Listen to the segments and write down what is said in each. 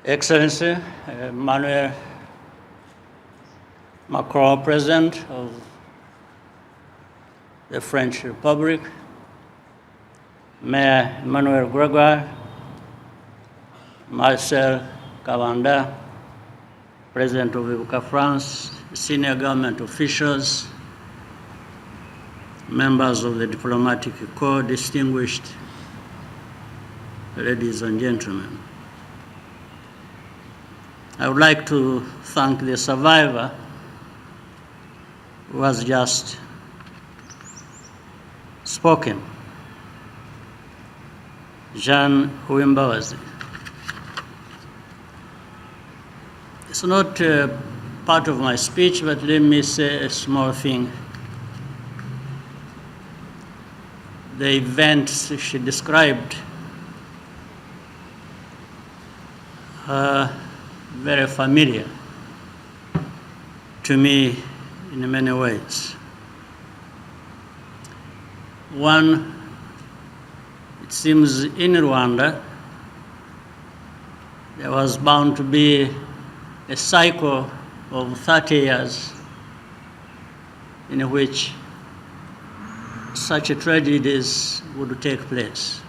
Excellency Emmanuel Macron, President of the French Republic, Mayor Emmanuel Gregoire, Marcel Cavanda, President of Ibuka France, senior government officials, members of the diplomatic corps, distinguished ladies and gentlemen. I would like to thank the survivor who has just spoken, Jean Muyombano. It's not part of my speech, but let me say a small thing. The events she described are very familiar to me in many ways. One, it seems in Rwanda, there was bound to be a cycle of 30 years in which such tragedies would take place,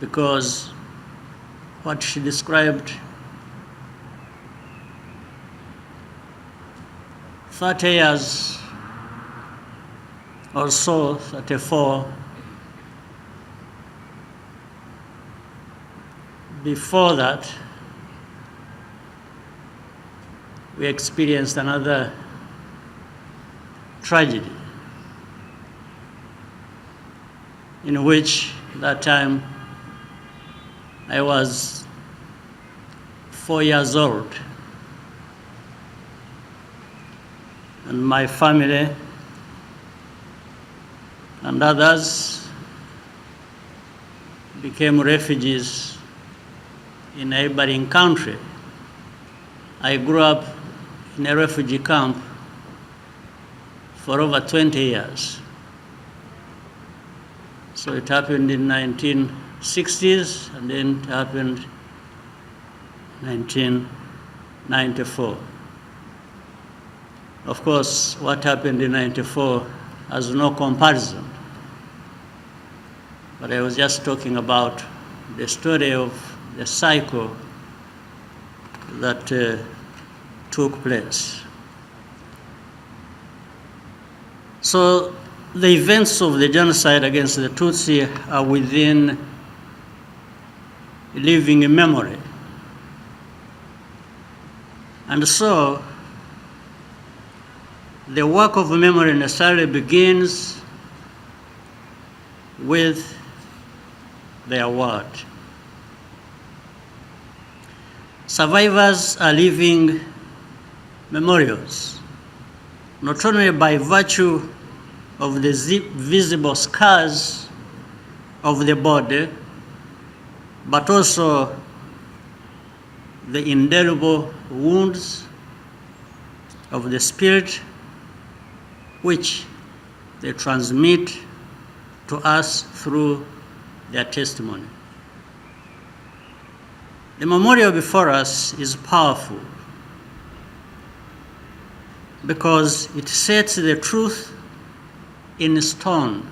because what she described 30 years or so, 34, before that, we experienced another tragedy in which that time I was 4 years old, and my family and others became refugees in a neighboring country. I grew up in a refugee camp for over 20 years. So it happened in 1960s, and then it happened in 1994. Of course, what happened in 94 has no comparison. But I was just talking about the story of the cycle that took place. So the events of the genocide against the Tutsi are within living memory. And so the work of memory necessarily begins with their word. Survivors are living memorials, not only by virtue of the visible scars of the body, but also the indelible wounds of the spirit, which they transmit to us through their testimony. The memorial before us is powerful because it sets the truth in stone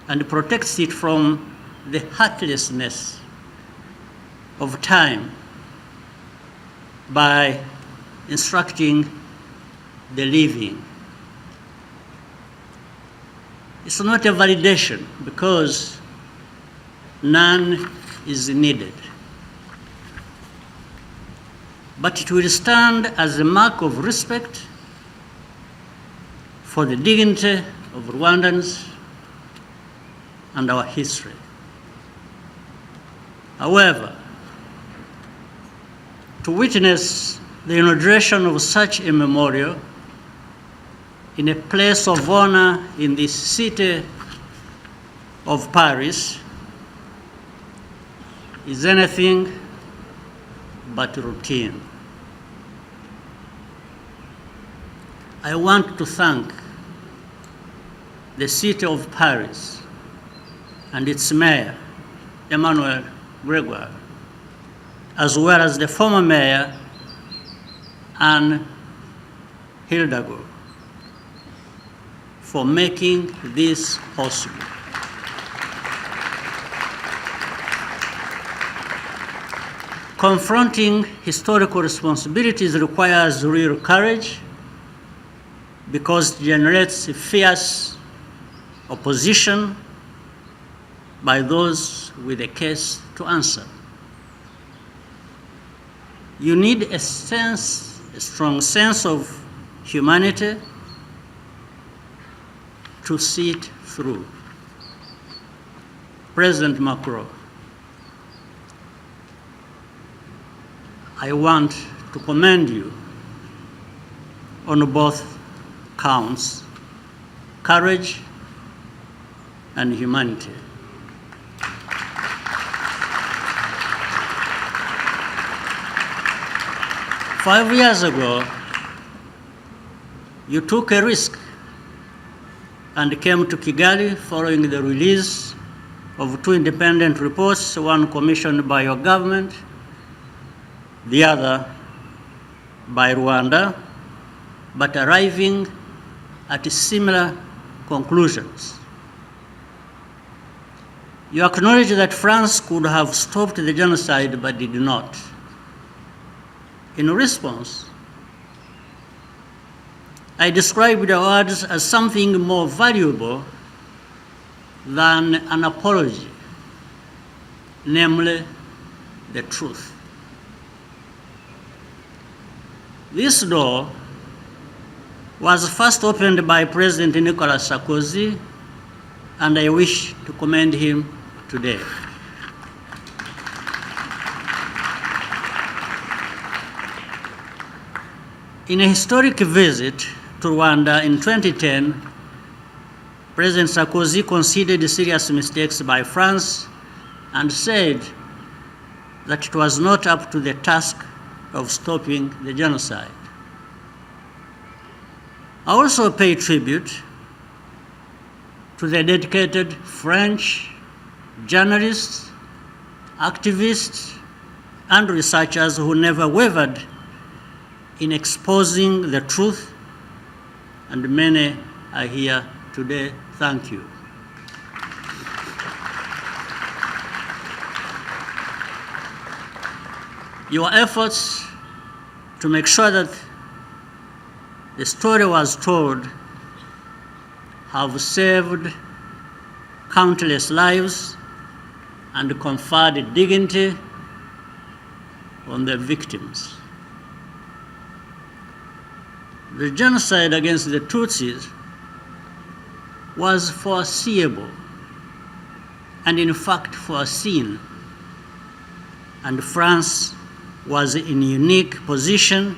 and protects it from the heartlessness of time by instructing the living. It's not a validation because none is needed, but it will stand as a mark of respect for the dignity of Rwandans and our history. However, to witness the inauguration of such a memorial in a place of honor in the city of Paris is anything but routine. I want to thank the city of Paris and its mayor, Emmanuel Gregoire, as well as the former mayor, Anne Hidalgo, for making this possible. Confronting historical responsibilities requires real courage because it generates fierce opposition by those with a case to answer. You need a strong sense of humanity to see it through. President Macron, I want to commend you on both counts, courage and humanity. Five years ago, you took a risk and came to Kigali following the release of two independent reports, one commissioned by your government, the other by Rwanda, but arriving at similar conclusions. You acknowledge that France could have stopped the genocide but did not. In response, I described the words as something more valuable than an apology, namely the truth. This door was first opened by President Nicolas Sarkozy, and I wish to commend him today. In a historic visit to Rwanda in 2010, President Sarkozy conceded serious mistakes by France and said that it was not up to the task of stopping the genocide. I also pay tribute to the dedicated French journalists, activists, and researchers who never wavered in exposing the truth, and many are here today. Thank you. Your efforts to make sure that the story was told have saved countless lives and conferred dignity on the victims. The genocide against the Tutsis was foreseeable and in fact foreseen, and France was in a unique position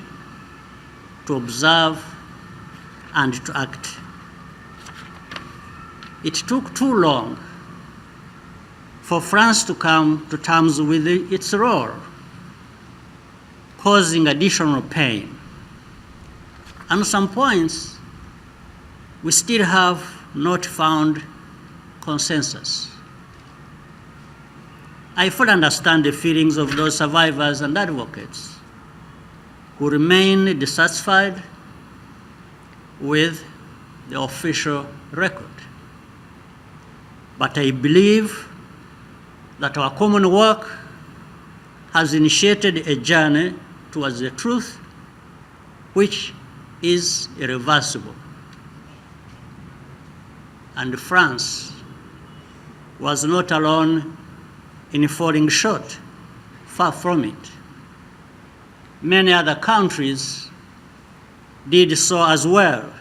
to observe and to act. It took too long for France to come to terms with its role, causing additional pain. On some points, we still have not found consensus. I fully understand the feelings of those survivors and advocates who remain dissatisfied with the official record. But I believe that our common work has initiated a journey towards the truth, which is irreversible. And France was not alone in falling short, far from it. Many other countries did so as well,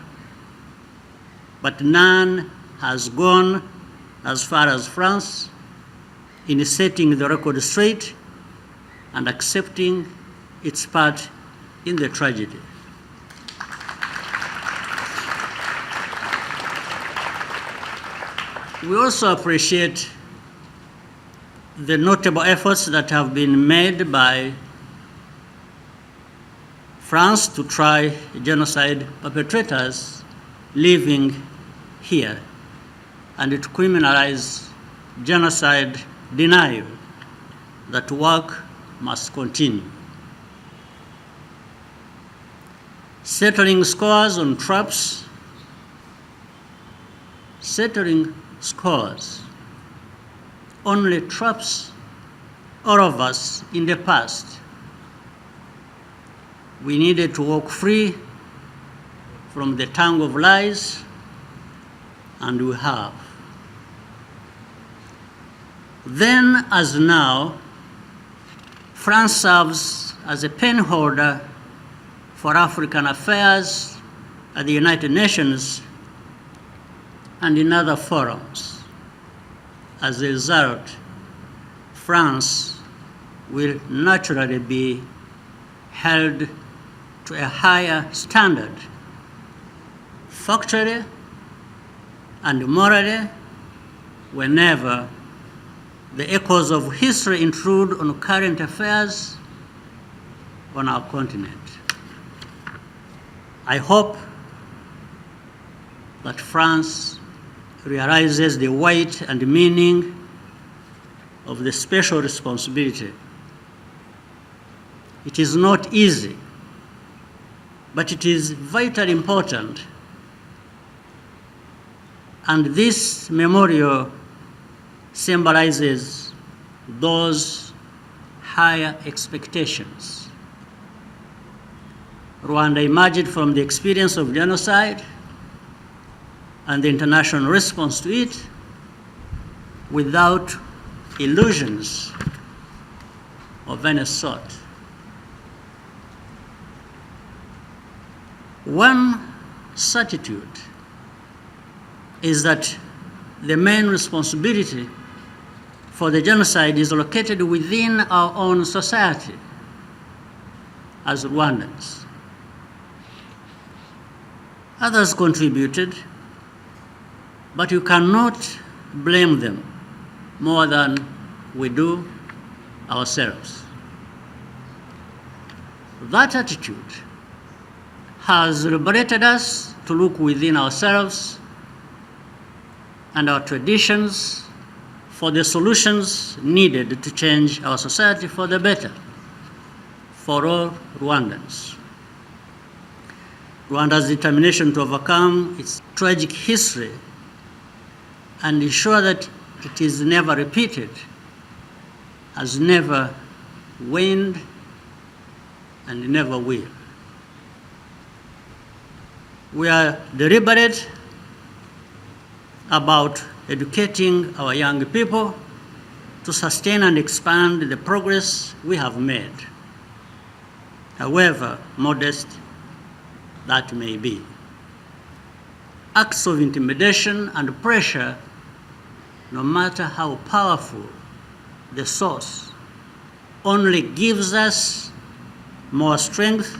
but none has gone as far as France in setting the record straight and accepting its part in the tragedy. We also appreciate the notable efforts that have been made by France to try genocide perpetrators living here and to criminalize genocide denial that work must continue. Settling scores on traps, settling scores, only traps all of us in the past. We needed to walk free from the tongue of lies, and we have. Then, as now, France serves as a pen holder for African affairs at the United Nations and in other forums. As a result, France will naturally be held to a higher standard, factually and morally, whenever the echoes of history intrude on current affairs on our continent. I hope that France realizes the weight and meaning of the special responsibility. It is not easy, but it is vitally important. And this memorial symbolizes those higher expectations. Rwanda emerged from the experience of genocide and the international response to it without illusions of any sort. One certitude is that the main responsibility for the genocide is located within our own society as Rwandans. Others contributed, but you cannot blame them more than we do ourselves. That attitude has liberated us to look within ourselves and our traditions for the solutions needed to change our society for the better, for all Rwandans. Rwanda's determination to overcome its tragic history and ensure that it is never repeated has never waned and never will. We are deliberate about educating our young people to sustain and expand the progress we have made, however modest that may be. Acts of intimidation and pressure, no matter how powerful the source, only gives us more strength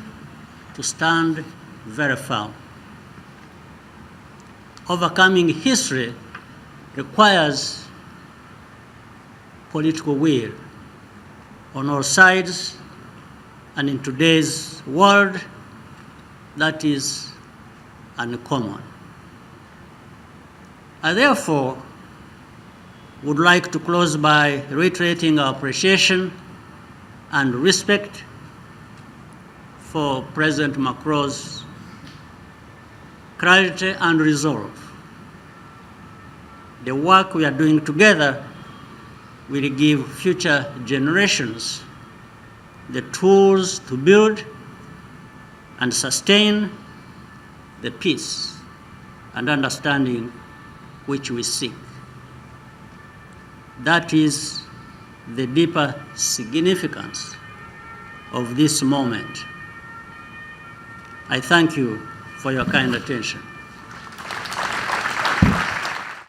to stand very firm. Overcoming history requires political will on all sides, and in today's world, that is uncommon. I therefore would like to close by reiterating our appreciation and respect for President Macron's clarity and resolve. The work we are doing together will give future generations the tools to build and sustain the peace and understanding which we seek. That is the deeper significance of this moment. I thank you for your kind attention.